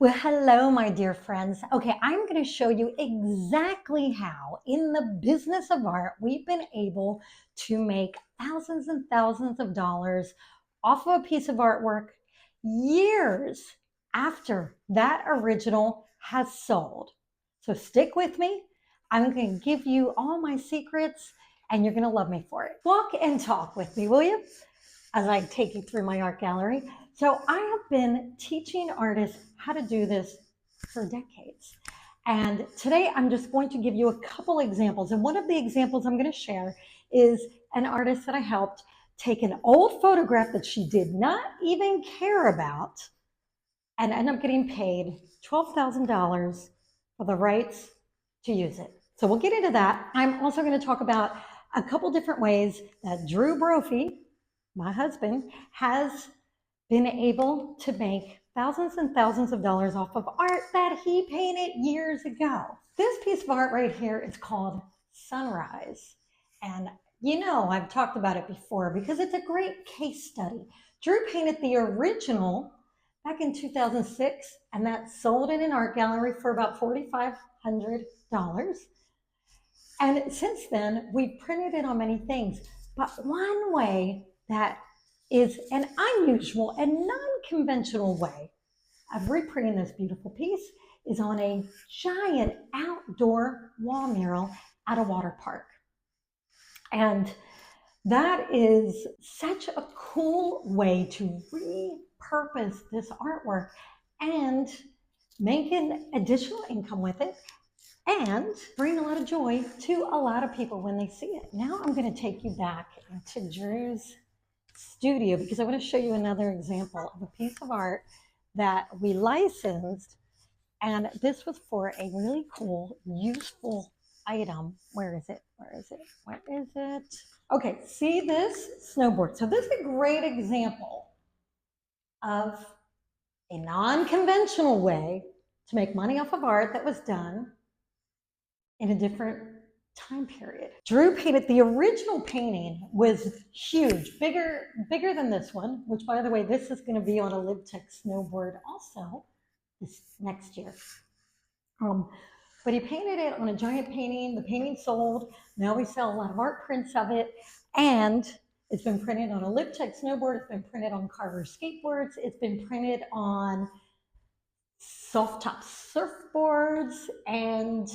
Well, hello, my dear friends. Okay, I'm going to show you exactly how, in the business of art, we've been able to make thousands and thousands of dollars off of a piece of artwork years after that original has sold. So stick with me. I'm going to give you all my secrets, and you're going to love me for it. Walk and talk with me, will you? As I take you through my art gallery. So I have been teaching artists how to do this for decades. And today I'm just going to give you a couple examples. And one of the examples I'm going to share is an artist that I helped take an old photograph that she did not even care about and end up getting paid $12,000 for the rights to use it. So we'll get into that. I'm also going to talk about a couple different ways that Drew Brophy, my husband, has been able to make thousands and thousands of dollars off of art that he painted years ago. This piece of art right here is called Sunrise. And you know, I've talked about it before because it's a great case study. Drew painted the original back in 2006, and that sold in an art gallery for about $4,500. And since then, we've printed it on many things. But one way that is an unusual and non-conventional way of reprinting this beautiful piece is on a giant outdoor wall mural at a water park. And that is such a cool way to repurpose this artwork and make an additional income with it and bring a lot of joy to a lot of people when they see it. Now I'm going to take you back into Drew's studio because I want to show you another example of a piece of art that we licensed, and this was for a really cool, useful item. Where is it? Where is it? Where is it? Okay, see this snowboard. So this is a great example of a non-conventional way to make money off of art that was done in a different time period. Drew painted the original painting was huge, bigger than this one, which by the way, this is going to be on a LibTech snowboard also this next year. But he painted it on a giant painting. The painting sold. Now we sell a lot of art prints of it. And it's been printed on a LibTech snowboard. It's been printed on Carver skateboards. It's been printed on soft top surfboards and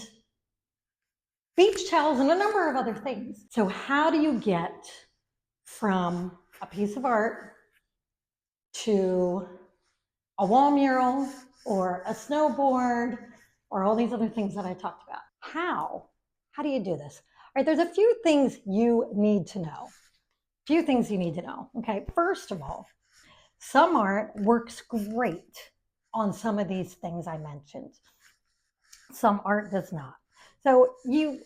beach towels and a number of other things. So how do you get from a piece of art to a wall mural or a snowboard or all these other things that I talked about? How do you do this? All right, there's a few things you need to know. Okay, first of all, some art works great on some of these things I mentioned. Some art does not. So you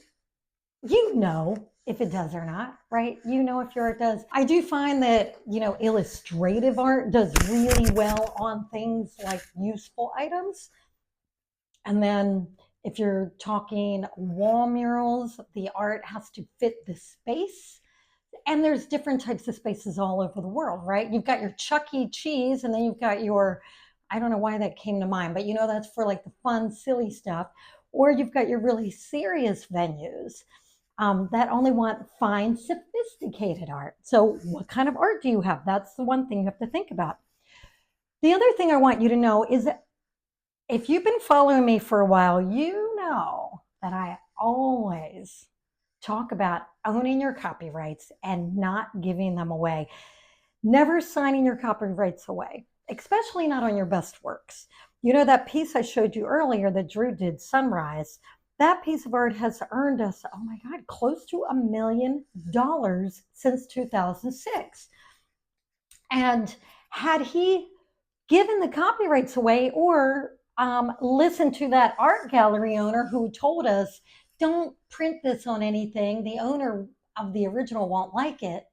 know if it does or not, right? You know if your art does. I do find that, illustrative art does really well on things like useful items. And then if you're talking wall murals, the art has to fit the space. And there's different types of spaces all over the world, right? You've got your Chuck E. Cheese, and then you've got your, I don't know why that came to mind, but that's for like the fun, silly stuff. Or you've got your really serious venues that only want fine, sophisticated art. So what kind of art do you have? That's the one thing you have to think about. The other thing I want you to know is that if you've been following me for a while, you know that I always talk about owning your copyrights and not giving them away. Never signing your copyrights away, especially not on your best works. That piece I showed you earlier that Drew did, Sunrise, that piece of art has earned us, oh my God, close to $1 million since 2006. And had he given the copyrights away or listened to that art gallery owner who told us, don't print this on anything, the owner of the original won't like it.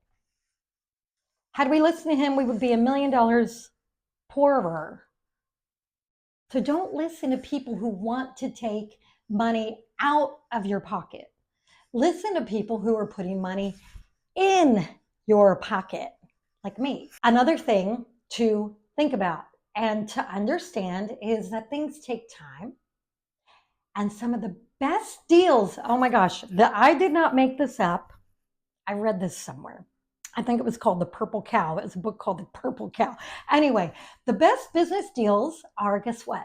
Had we listened to him, we would be $1 million poorer. So don't listen to people who want to take money out of your pocket. Listen to people who are putting money in your pocket, like me. Another thing to think about, and to understand is that things take time. And some of the best deals, oh my gosh, I did not make this up. I read this somewhere. I think it was called The Purple Cow. It was a book called The Purple Cow. Anyway, the best business deals are, guess what?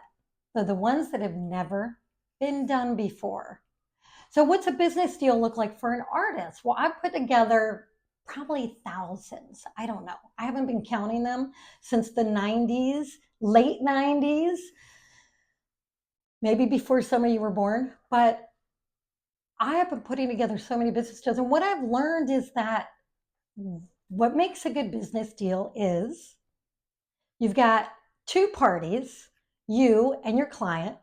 They're the ones that have never been done before. So what's a business deal look like for an artist? Well, I've put together probably thousands. I don't know. I haven't been counting them since the 90s, late 90s, maybe before some of you were born. But I have been putting together so many business deals. And what I've learned is that what makes a good business deal is you've got two parties, you and your client.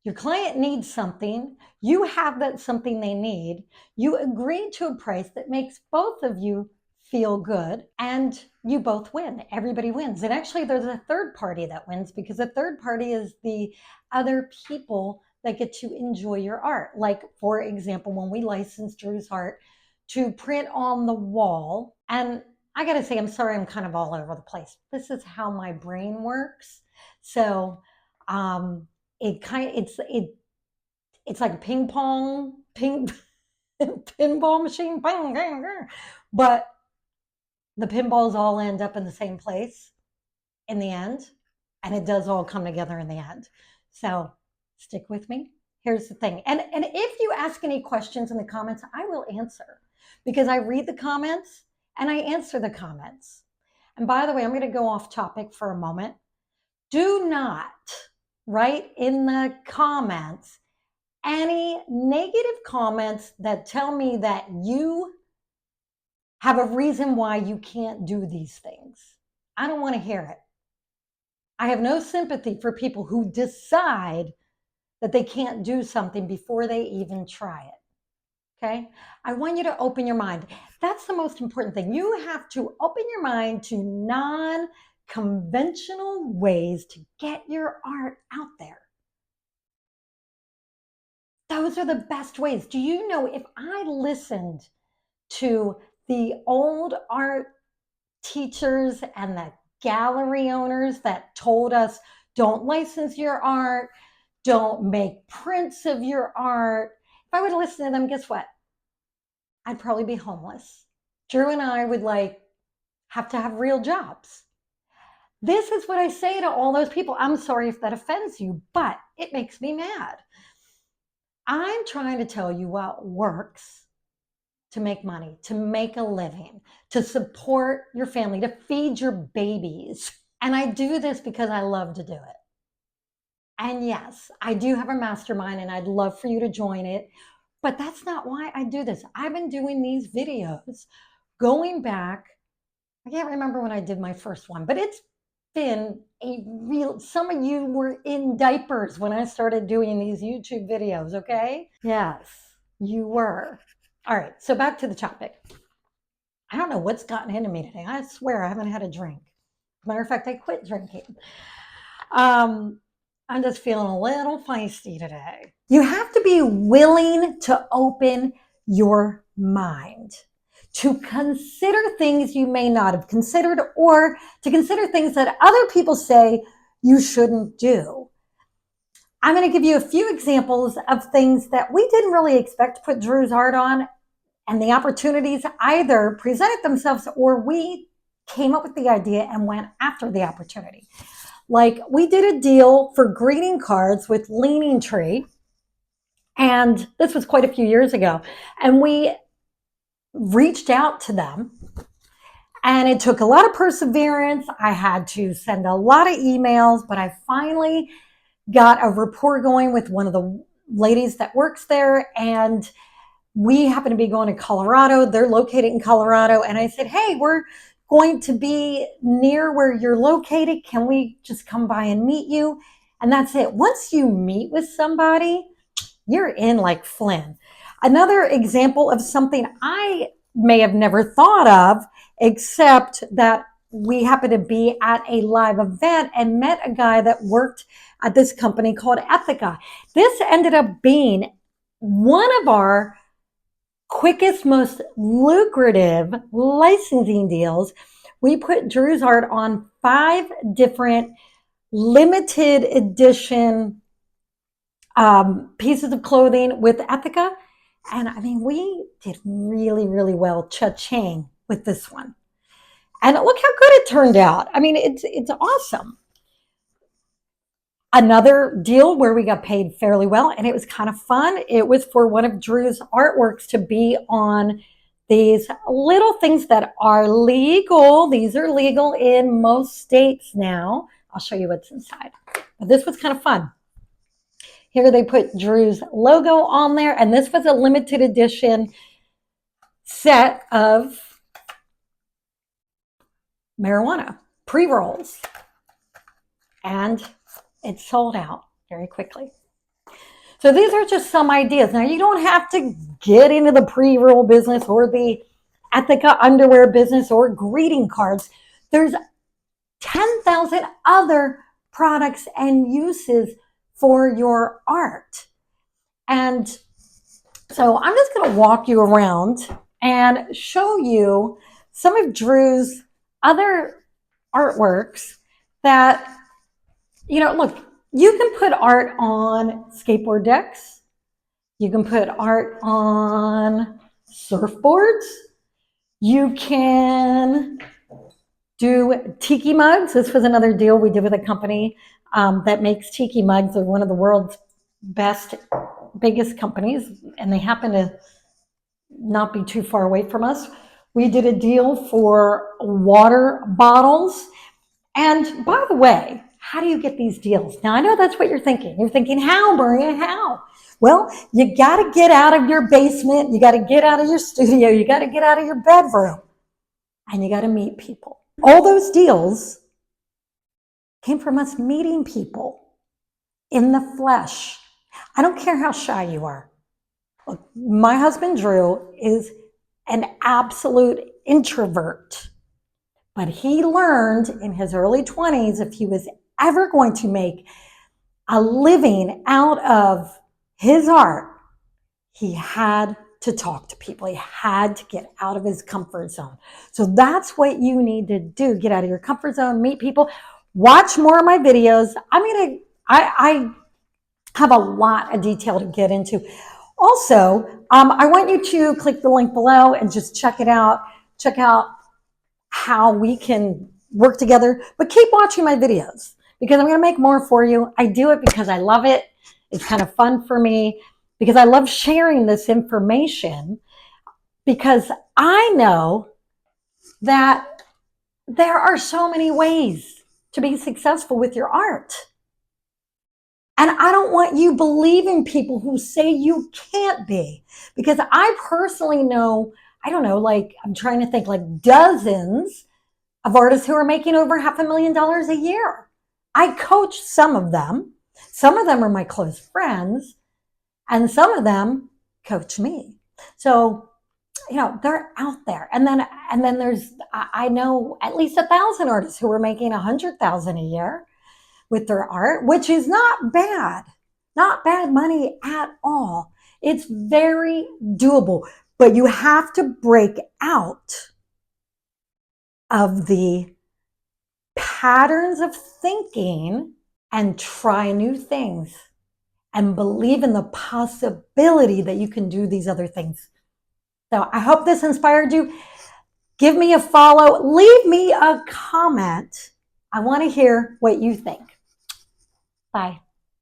Your client needs something. You have that something they need. You agree to a price that makes both of you feel good, and you both win. Everybody wins. And actually, there's a third party that wins, because the third party is the other people that get to enjoy your art. Like, for example, when we licensed Drew's art to print on the wall, and I got to say, I'm sorry, I'm kind of all over the place. This is how my brain works. So, it's like a pinball machine, but the pinballs all end up in the same place in the end, and it does all come together in the end. So stick with me. Here's the thing, and if you ask any questions in the comments, I will answer, because I read the comments and I answer the comments. And by the way, I'm going to go off topic for a moment. Do not write in the comments any negative comments that tell me that you have a reason why you can't do these things. I don't want to hear it. I have no sympathy for people who decide that they can't do something before they even try it. Okay? I want you to open your mind. That's the most important thing. You have to open your mind to non-conventional ways to get your art out there. Those are the best ways. Do you know, if I listened to the old art teachers and the gallery owners that told us, don't license your art, don't make prints of your art, if I would listen to them, guess what? I'd probably be homeless. Drew and I would have to have real jobs. This is what I say to all those people. I'm sorry if that offends you, but it makes me mad. I'm trying to tell you what works to make money, to make a living, to support your family, to feed your babies. And I do this because I love to do it. And yes, I do have a mastermind, and I'd love for you to join it, but that's not why I do this. I've been doing these videos going back, I can't remember when I did my first one, but it's been some of you were in diapers when I started doing these YouTube videos, okay? Yes, you were. All right, so back to the topic. I don't know what's gotten into me today. I swear I haven't had a drink. Matter of fact, I quit drinking. I'm just feeling a little feisty today. You have to be willing to open your mind, to consider things you may not have considered, or to consider things that other people say you shouldn't do. I'm going to give you a few examples of things that we didn't really expect to put Drew's art on, and the opportunities either presented themselves or we came up with the idea and went after the opportunity. Like, we did a deal for greeting cards with Leaning Tree, and this was quite a few years ago, and we reached out to them, and it took a lot of perseverance. I had to send a lot of emails, but I finally got a rapport going with one of the ladies that works there, and we happen to be going to Colorado. They're located in Colorado, and I said, hey, we're going to be near where you're located. Can we just come by and meet you? And that's it. Once you meet with somebody, you're in like Flynn. Another example of something I may have never thought of, except that we happened to be at a live event and met a guy that worked at this company called Ethica. This ended up being one of our quickest, most lucrative licensing deals. We put Drew's art on 5 different limited edition pieces of clothing with Ethica. And I mean, we did really, really well, cha-ching, with this one. And look how good it turned out. I mean, it's awesome. Another deal where we got paid fairly well, and it was kind of fun. It was for one of Drew's artworks to be on these little things that are legal. These are legal in most states now. I'll show you what's inside. But this was kind of fun. Here they put Drew's logo on there, and this was a limited edition set of marijuana pre-rolls. And it sold out very quickly. So these are just some ideas. Now, you don't have to get into the pre-roll business or the Ethica underwear business or greeting cards. There's 10,000 other products and uses for your art. And so I'm just going to walk you around and show you some of Drew's other artworks that, you know, look, you can put art on skateboard decks. You can put art on surfboards. You can do tiki mugs. This was another deal we did with a company that makes tiki mugs. They're one of the world's biggest companies, and they happen to not be too far away from us. We did a deal for water bottles. And by the way, how do you get these deals? Now, I know that's what you're thinking. You're thinking, how, Maria, how? Well, you got to get out of your basement. You got to get out of your studio. You got to get out of your bedroom. And you got to meet people. All those deals came from us meeting people in the flesh. I don't care how shy you are. Look, my husband, Drew, is an absolute introvert. But he learned in his early 20s, if he was ever going to make a living out of his art, he had to talk to people. He had to get out of his comfort zone. So that's what you need to do. Get out of your comfort zone, meet people, watch more of my videos. I have a lot of detail to get into. Also, I want you to click the link below and just check it out. Check out how we can work together, but keep watching my videos because I'm going to make more for you. I do it because I love it. It's kind of fun for me because I love sharing this information because I know that there are so many ways to be successful with your art. And I don't want you believing people who say you can't be, because I personally know, I don't know, like I'm trying to think, like dozens of artists who are making over $500,000 a year. I coach some of them. Some of them are my close friends, and some of them coach me. So, you know, they're out there. And then there's, I know at least 1,000 artists who are making 100,000 a year with their art, which is not bad money at all. It's very doable, but you have to break out of the patterns of thinking and try new things and believe in the possibility that you can do these other things. So I hope this inspired you. Give me a follow. Leave me a comment. I want to hear what you think. Bye.